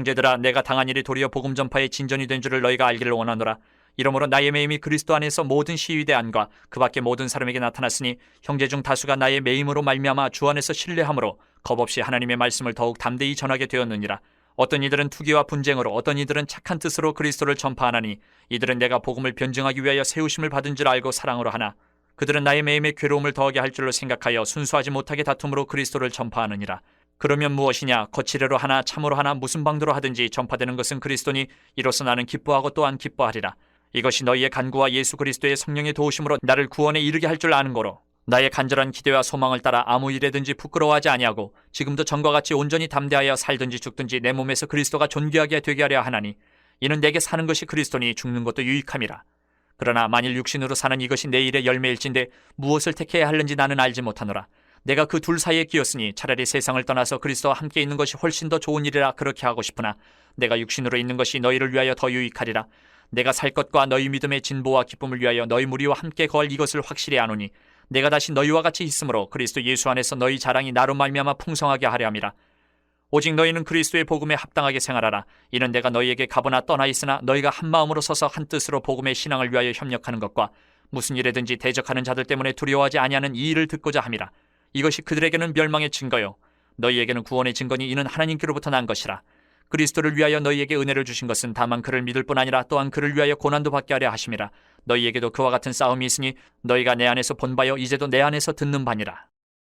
형제들아, 내가 당한 일이 도리어 복음 전파의 진전이 된 줄을 너희가 알기를 원하노라. 이러므로 나의 매임이 그리스도 안에서 모든 시위대 안과 그 밖에 모든 사람에게 나타났으니 형제 중 다수가 나의 매임으로 말미암아 주 안에서 신뢰함으로 겁없이 하나님의 말씀을 더욱 담대히 전하게 되었느니라. 어떤 이들은 투기와 분쟁으로, 어떤 이들은 착한 뜻으로 그리스도를 전파하나니 이들은 내가 복음을 변증하기 위하여 세우심을 받은 줄 알고 사랑으로 하나 그들은 나의 매임에 괴로움을 더하게 할 줄로 생각하여 순수하지 못하게 다툼으로 그리스도를 전파하느니라. 그러면 무엇이냐? 거칠애로 하나 참으로 하나 무슨 방도로 하든지 전파되는 것은 그리스도니 이로써 나는 기뻐하고 또한 기뻐하리라. 이것이 너희의 간구와 예수 그리스도의 성령의 도우심으로 나를 구원에 이르게 할 줄 아는 거로 나의 간절한 기대와 소망을 따라 아무 일에든지 부끄러워하지 아니하고 지금도 전과 같이 온전히 담대하여 살든지 죽든지 내 몸에서 그리스도가 존귀하게 되게 하려 하나니 이는 내게 사는 것이 그리스도니 죽는 것도 유익함이라. 그러나 만일 육신으로 사는 이것이 내 일의 열매일진데 무엇을 택해야 하는지 나는 알지 못하노라. 내가 그 둘 사이에 끼었으니 차라리 세상을 떠나서 그리스도와 함께 있는 것이 훨씬 더 좋은 일이라 그렇게 하고 싶으나 내가 육신으로 있는 것이 너희를 위하여 더 유익하리라. 내가 살 것과 너희 믿음의 진보와 기쁨을 위하여 너희 무리와 함께 거할 이것을 확실히 아노니 내가 다시 너희와 같이 있으므로 그리스도 예수 안에서 너희 자랑이 나로 말미암아 풍성하게 하려 함이라. 오직 너희는 그리스도의 복음에 합당하게 생활하라. 이는 내가 너희에게 가보나 떠나 있으나 너희가 한 마음으로 서서 한 뜻으로 복음의 신앙을 위하여 협력하는 것과 무슨 일에든지 대적하는 자들 때문에 두려워하지 아니하는 이 일을 듣고자 함이라. 이것이 그들에게는 멸망의 증거요 너희에게는 구원의 증거니 이는 하나님께로부터 난 것이라. 그리스도를 위하여 너희에게 은혜를 주신 것은 다만 그를 믿을 뿐 아니라 또한 그를 위하여 고난도 받게 하려 하심이라. 너희에게도 그와 같은 싸움이 있으니 너희가 내 안에서 본 바요 이제도 내 안에서 듣는 바니라.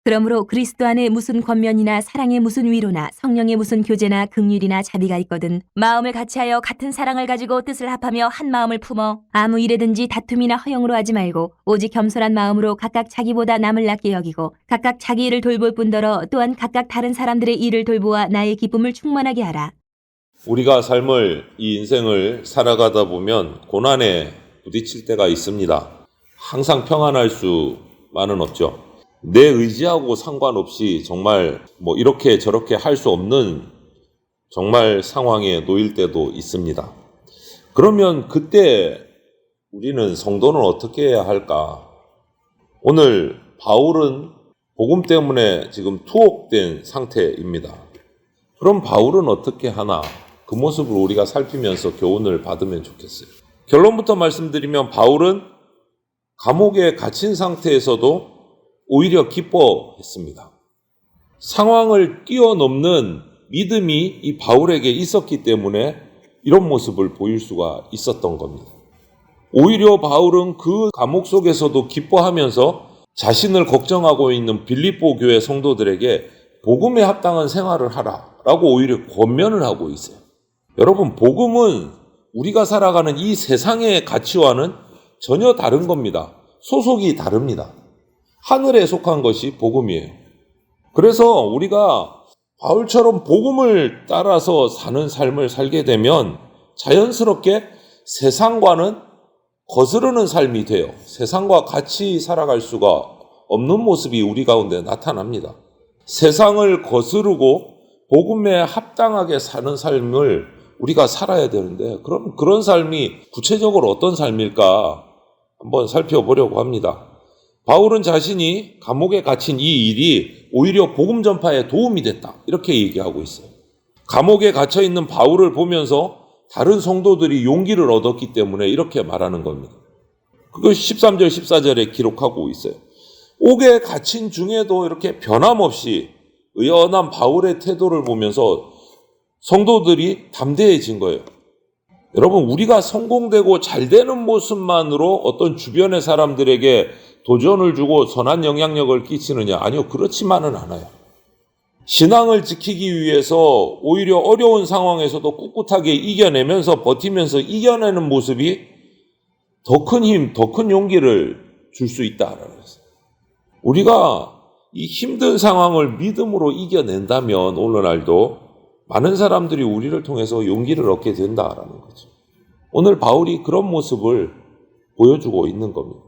그러므로 그리스도 안에 무슨 권면이나 사랑의 무슨 위로나 성령의 무슨 교제나 긍휼이나 자비가 있거든 마음을 같이하여 같은 사랑을 가지고 뜻을 합하며 한 마음을 품어 아무 일에든지 다툼이나 허영으로 하지 말고 오직 겸손한 마음으로 각각 자기보다 남을 낫게 여기고 각각 자기 일을 돌볼 뿐더러 또한 각각 다른 사람들의 일을 돌보아 나의 기쁨을 충만하게 하라. 우리가 이 인생을 살아가다 보면 고난에 부딪힐 때가 있습니다. 항상 평안할 수만은 없죠. 내 의지하고 상관없이 정말 이렇게 저렇게 할 수 없는 정말 상황에 놓일 때도 있습니다. 그러면 그때 우리는 성도는 어떻게 해야 할까? 오늘 바울은 복음 때문에 지금 투옥된 상태입니다. 그럼 바울은 어떻게 하나? 그 모습을 우리가 살피면서 교훈을 받으면 좋겠어요. 결론부터 말씀드리면 바울은 감옥에 갇힌 상태에서도 오히려 기뻐했습니다. 상황을 뛰어넘는 믿음이 이 바울에게 있었기 때문에 이런 모습을 보일 수가 있었던 겁니다. 오히려 바울은 그 감옥 속에서도 기뻐하면서 자신을 걱정하고 있는 빌립보 교회 성도들에게 복음에 합당한 생활을 하라라고 오히려 권면을 하고 있어요. 여러분, 복음은 우리가 살아가는 이 세상의 가치와는 전혀 다른 겁니다. 소속이 다릅니다. 하늘에 속한 것이 복음이에요. 그래서 우리가 바울처럼 복음을 따라서 사는 삶을 살게 되면 자연스럽게 세상과는 거스르는 삶이 돼요. 세상과 같이 살아갈 수가 없는 모습이 우리 가운데 나타납니다. 세상을 거스르고 복음에 합당하게 사는 삶을 우리가 살아야 되는데 그럼 그런 삶이 구체적으로 어떤 삶일까 한번 살펴보려고 합니다. 바울은 자신이 감옥에 갇힌 이 일이 오히려 복음 전파에 도움이 됐다 이렇게 얘기하고 있어요. 감옥에 갇혀있는 바울을 보면서 다른 성도들이 용기를 얻었기 때문에 이렇게 말하는 겁니다. 그걸 13절 14절에 기록하고 있어요. 옥에 갇힌 중에도 이렇게 변함없이 의연한 바울의 태도를 보면서 성도들이 담대해진 거예요. 여러분, 우리가 성공되고 잘 되는 모습만으로 어떤 주변의 사람들에게 도전을 주고 선한 영향력을 끼치느냐? 아니요, 그렇지만은 않아요. 신앙을 지키기 위해서 오히려 어려운 상황에서도 꿋꿋하게 이겨내면서 버티면서 이겨내는 모습이 더 큰 힘, 더 큰 용기를 줄 수 있다라는 거죠. 우리가 이 힘든 상황을 믿음으로 이겨낸다면 오늘날도 많은 사람들이 우리를 통해서 용기를 얻게 된다라는 거죠. 오늘 바울이 그런 모습을 보여주고 있는 겁니다.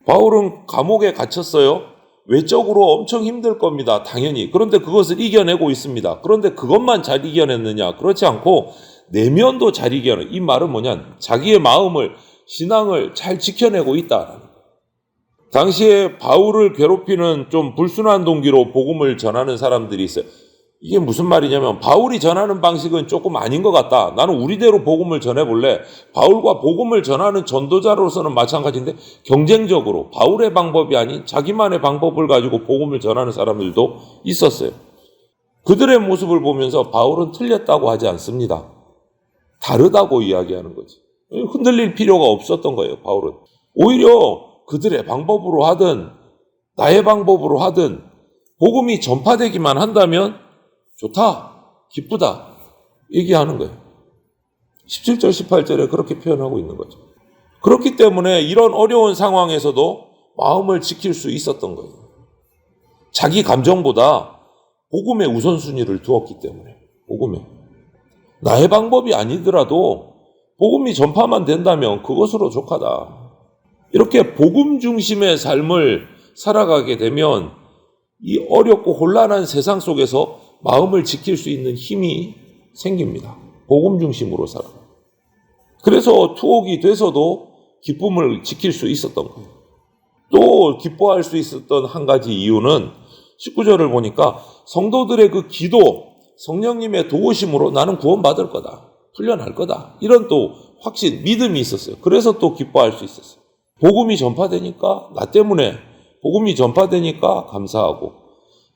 바울은 감옥에 갇혔어요. 외적으로 엄청 힘들 겁니다. 당연히. 그런데 그것을 이겨내고 있습니다. 그런데 그것만 잘 이겨냈느냐? 그렇지 않고 내면도 잘 이겨내. 이 말은 뭐냐? 자기의 마음을, 신앙을 잘 지켜내고 있다라는 거예요. 당시에 바울을 괴롭히는 좀 불순한 동기로 복음을 전하는 사람들이 있어요. 이게 무슨 말이냐면 바울이 전하는 방식은 조금 아닌 것 같다. 나는 우리대로 복음을 전해볼래. 바울과 복음을 전하는 전도자로서는 마찬가지인데 경쟁적으로 바울의 방법이 아닌 자기만의 방법을 가지고 복음을 전하는 사람들도 있었어요. 그들의 모습을 보면서 바울은 틀렸다고 하지 않습니다. 다르다고 이야기하는 거지. 흔들릴 필요가 없었던 거예요, 바울은. 오히려 그들의 방법으로 하든 나의 방법으로 하든 복음이 전파되기만 한다면 좋다, 기쁘다 얘기하는 거예요. 17절, 18절에 그렇게 표현하고 있는 거죠. 그렇기 때문에 이런 어려운 상황에서도 마음을 지킬 수 있었던 거예요. 자기 감정보다 복음의 우선순위를 두었기 때문에. 복음에. 나의 방법이 아니더라도 복음이 전파만 된다면 그것으로 족하다. 이렇게 복음 중심의 삶을 살아가게 되면 이 어렵고 혼란한 세상 속에서 마음을 지킬 수 있는 힘이 생깁니다. 복음 중심으로 살아. 그래서 투옥이 돼서도 기쁨을 지킬 수 있었던 거예요. 또 기뻐할 수 있었던 한 가지 이유는 19절을 보니까 성도들의 그 기도, 성령님의 도우심으로 나는 구원받을 거다. 풀려날 거다. 이런 또 확신, 믿음이 있었어요. 그래서 또 기뻐할 수 있었어요. 복음이 전파되니까 나 때문에 복음이 전파되니까 감사하고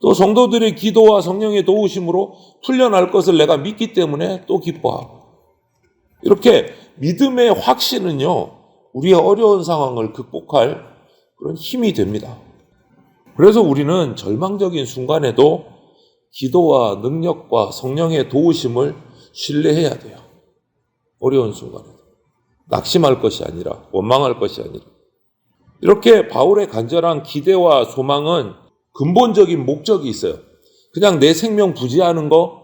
또 성도들의 기도와 성령의 도우심으로 풀려날 것을 내가 믿기 때문에 또 기뻐하고 이렇게 믿음의 확신은요 우리의 어려운 상황을 극복할 그런 힘이 됩니다. 그래서 우리는 절망적인 순간에도 기도와 능력과 성령의 도우심을 신뢰해야 돼요. 어려운 순간에도 낙심할 것이 아니라 원망할 것이 아니라 이렇게 바울의 간절한 기대와 소망은 근본적인 목적이 있어요. 그냥 내 생명 부지하는 거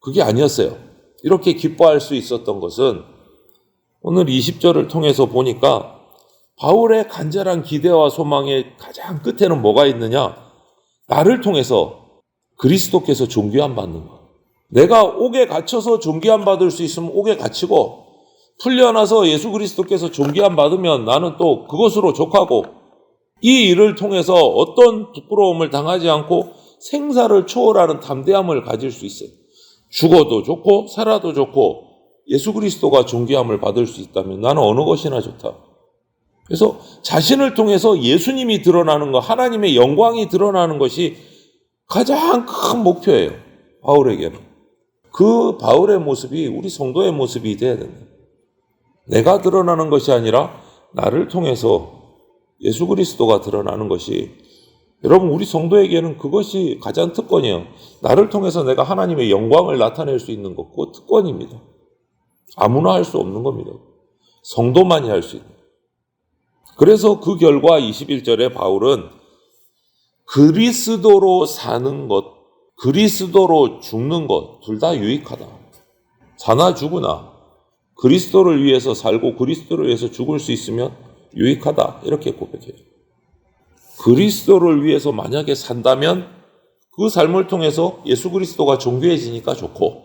그게 아니었어요. 이렇게 기뻐할 수 있었던 것은 오늘 20절을 통해서 보니까 바울의 간절한 기대와 소망의 가장 끝에는 뭐가 있느냐? 나를 통해서 그리스도께서 존귀함 받는 거. 내가 옥에 갇혀서 존귀함 받을 수 있으면 옥에 갇히고 풀려나서 예수 그리스도께서 존귀함 받으면 나는 또 그것으로 족하고 이 일을 통해서 어떤 부끄러움을 당하지 않고 생사를 초월하는 담대함을 가질 수 있어요. 죽어도 좋고 살아도 좋고 예수 그리스도가 존귀함을 받을 수 있다면 나는 어느 것이나 좋다. 그래서 자신을 통해서 예수님이 드러나는 것, 하나님의 영광이 드러나는 것이 가장 큰 목표예요. 바울에게는. 그 바울의 모습이 우리 성도의 모습이 돼야 된다. 내가 드러나는 것이 아니라 나를 통해서 예수 그리스도가 드러나는 것이 여러분 우리 성도에게는 그것이 가장 특권이에요. 나를 통해서 내가 하나님의 영광을 나타낼 수 있는 것, 그거 특권입니다. 아무나 할 수 없는 겁니다. 성도만이 할 수 있는. 그래서 그 결과 21절에 바울은 그리스도로 사는 것, 그리스도로 죽는 것 둘 다 유익하다. 사나 죽으나 그리스도를 위해서 살고 그리스도를 위해서 죽을 수 있으면 유익하다. 이렇게 고백해요. 그리스도를 위해서 만약에 산다면 그 삶을 통해서 예수 그리스도가 존귀해지니까 좋고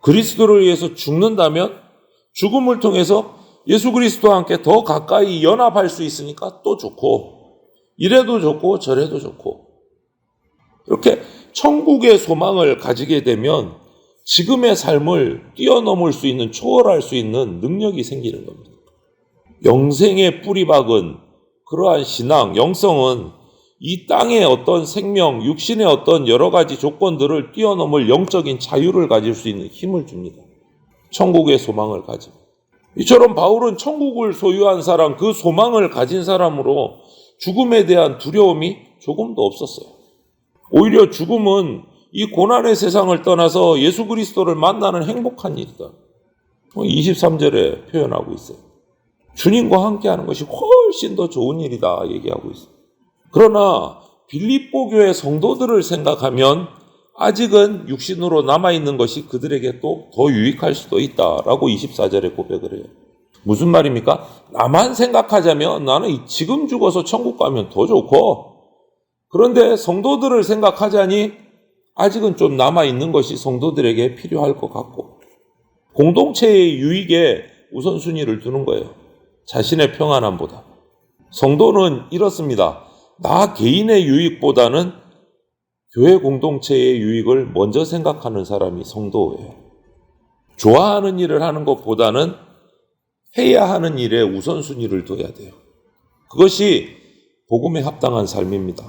그리스도를 위해서 죽는다면 죽음을 통해서 예수 그리스도와 함께 더 가까이 연합할 수 있으니까 또 좋고 이래도 좋고 저래도 좋고 이렇게 천국의 소망을 가지게 되면 지금의 삶을 뛰어넘을 수 있는 초월할 수 있는 능력이 생기는 겁니다. 영생의 뿌리박은 그러한 신앙, 영성은 이 땅의 어떤 생명, 육신의 어떤 여러 가지 조건들을 뛰어넘을 영적인 자유를 가질 수 있는 힘을 줍니다. 천국의 소망을 가지고. 이처럼 바울은 천국을 소유한 사람, 그 소망을 가진 사람으로 죽음에 대한 두려움이 조금도 없었어요. 오히려 죽음은 이 고난의 세상을 떠나서 예수 그리스도를 만나는 행복한 일이다. 23절에 표현하고 있어요. 주님과 함께하는 것이 훨씬 더 좋은 일이다 얘기하고 있어요. 그러나 빌립보 교회 성도들을 생각하면 아직은 육신으로 남아있는 것이 그들에게 또 더 유익할 수도 있다라고 24절에 고백을 해요. 무슨 말입니까? 나만 생각하자면 나는 지금 죽어서 천국 가면 더 좋고 그런데 성도들을 생각하자니 아직은 좀 남아있는 것이 성도들에게 필요할 것 같고 공동체의 유익에 우선순위를 두는 거예요. 자신의 평안함보다. 성도는 이렇습니다. 나 개인의 유익보다는 교회 공동체의 유익을 먼저 생각하는 사람이 성도예요. 좋아하는 일을 하는 것보다는 해야 하는 일에 우선순위를 둬야 돼요. 그것이 복음에 합당한 삶입니다.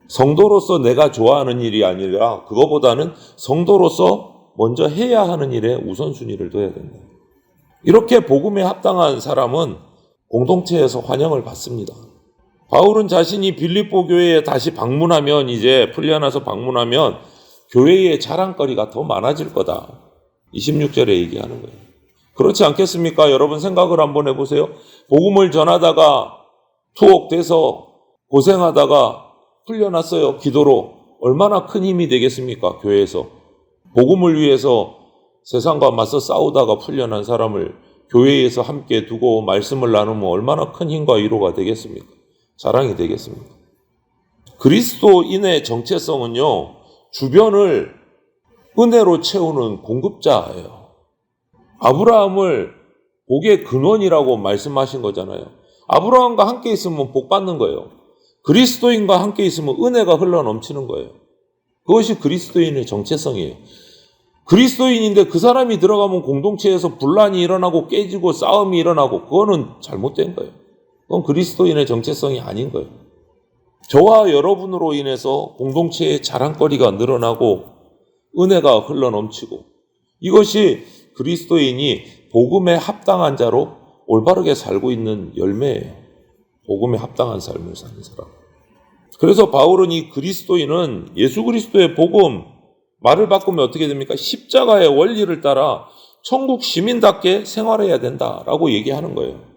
성도로서 내가 좋아하는 일이 아니라 그거보다는 성도로서 먼저 해야 하는 일에 우선순위를 둬야 된다. 이렇게 복음에 합당한 사람은 공동체에서 환영을 받습니다. 바울은 자신이 빌립보 교회에 다시 방문하면, 이제 풀려나서 방문하면 교회의 자랑거리가 더 많아질 거다. 26절에 얘기하는 거예요. 그렇지 않겠습니까? 여러분 생각을 한번 해보세요. 복음을 전하다가 투옥돼서 고생하다가 풀려났어요. 기도로. 얼마나 큰 힘이 되겠습니까? 교회에서. 복음을 위해서 세상과 맞서 싸우다가 풀려난 사람을 교회에서 함께 두고 말씀을 나누면 얼마나 큰 힘과 위로가 되겠습니까? 자랑이 되겠습니까? 그리스도인의 정체성은요, 주변을 은혜로 채우는 공급자예요. 아브라함을 복의 근원이라고 말씀하신 거잖아요. 아브라함과 함께 있으면 복 받는 거예요. 그리스도인과 함께 있으면 은혜가 흘러 넘치는 거예요. 그것이 그리스도인의 정체성이에요. 그리스도인인데 그 사람이 들어가면 공동체에서 분란이 일어나고 깨지고 싸움이 일어나고, 그거는 잘못된 거예요. 그건 그리스도인의 정체성이 아닌 거예요. 저와 여러분으로 인해서 공동체의 자랑거리가 늘어나고 은혜가 흘러 넘치고, 이것이 그리스도인이 복음에 합당한 자로 올바르게 살고 있는 열매예요. 복음에 합당한 삶을 사는 사람. 그래서 바울은 이 그리스도인은 예수 그리스도의 복음, 말을 바꾸면 어떻게 됩니까? 십자가의 원리를 따라 천국 시민답게 생활해야 된다라고 얘기하는 거예요.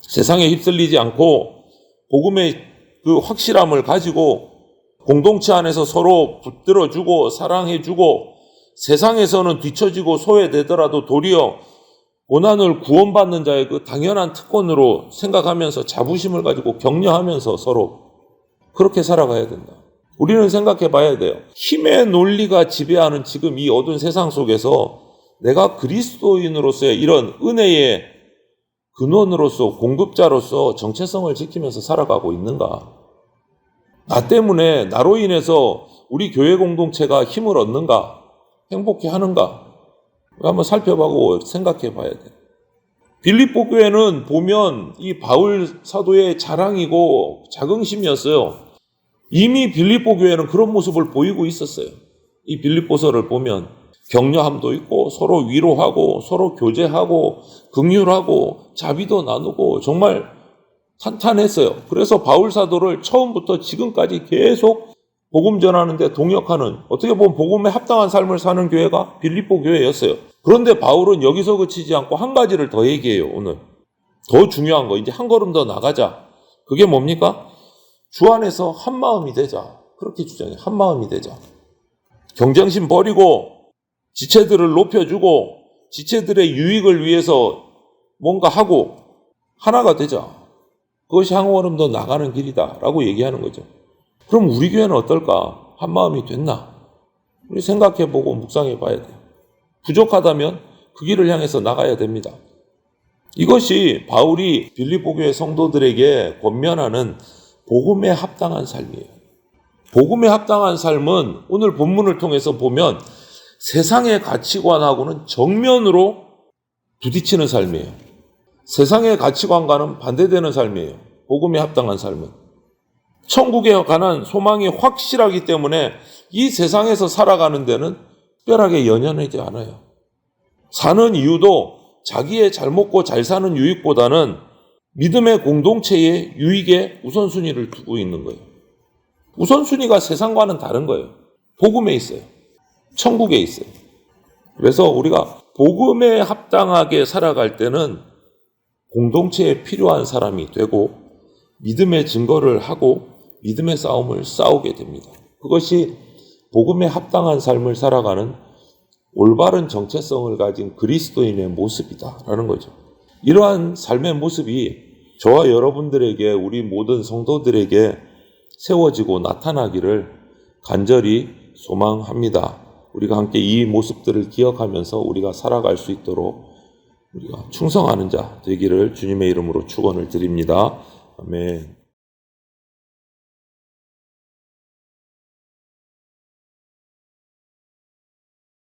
세상에 휩쓸리지 않고 복음의 그 확실함을 가지고 공동체 안에서 서로 붙들어주고 사랑해주고, 세상에서는 뒤처지고 소외되더라도 도리어 고난을 구원받는 자의 그 당연한 특권으로 생각하면서 자부심을 가지고 격려하면서 서로 그렇게 살아가야 된다. 우리는 생각해 봐야 돼요. 힘의 논리가 지배하는 지금 이 어두운 세상 속에서 내가 그리스도인으로서의 이런 은혜의 근원으로서, 공급자로서 정체성을 지키면서 살아가고 있는가? 나 때문에, 나로 인해서 우리 교회 공동체가 힘을 얻는가? 행복해 하는가? 한번 살펴보고 생각해 봐야 돼. 빌립보 교회는 보면 이 바울 사도의 자랑이고 자긍심이었어요. 이미 빌립보 교회는 그런 모습을 보이고 있었어요. 이 빌립보서를 보면 격려함도 있고 서로 위로하고 서로 교제하고 긍휼하고 자비도 나누고 정말 탄탄했어요. 그래서 바울 사도를 처음부터 지금까지 계속 복음 전하는데 동역하는, 어떻게 보면 복음에 합당한 삶을 사는 교회가 빌립보 교회였어요. 그런데 바울은 여기서 그치지 않고 한 가지를 더 얘기해요. 오늘 더 중요한 거, 이제 한 걸음 더 나가자. 그게 뭡니까? 주 안에서 한 마음이 되자. 그렇게 주장해요. 한 마음이 되자. 경쟁심 버리고 지체들을 높여주고 지체들의 유익을 위해서 뭔가 하고 하나가 되자. 그것이 한 걸음 더 나가는 길이다 라고 얘기하는 거죠. 그럼 우리 교회는 어떨까? 한 마음이 됐나? 우리 생각해보고 묵상해봐야 돼요. 부족하다면 그 길을 향해서 나가야 됩니다. 이것이 바울이 빌립보 교회 성도들에게 권면하는 복음에 합당한 삶이에요. 복음에 합당한 삶은 오늘 본문을 통해서 보면 세상의 가치관하고는 정면으로 부딪히는 삶이에요. 세상의 가치관과는 반대되는 삶이에요. 복음에 합당한 삶은. 천국에 관한 소망이 확실하기 때문에 이 세상에서 살아가는 데는 특별하게 연연하지 않아요. 사는 이유도 자기의 잘 먹고 잘 사는 유익보다는 믿음의 공동체의 유익에 우선순위를 두고 있는 거예요. 우선순위가 세상과는 다른 거예요. 복음에 있어요. 천국에 있어요. 그래서 우리가 복음에 합당하게 살아갈 때는 공동체에 필요한 사람이 되고 믿음의 증거를 하고 믿음의 싸움을 싸우게 됩니다. 그것이 복음에 합당한 삶을 살아가는 올바른 정체성을 가진 그리스도인의 모습이다라는 거죠. 이러한 삶의 모습이 저와 여러분들에게, 우리 모든 성도들에게 세워지고 나타나기를 간절히 소망합니다. 우리가 함께 이 모습들을 기억하면서 우리가 살아갈 수 있도록 우리가 충성하는 자 되기를 주님의 이름으로 축원을 드립니다. 아멘.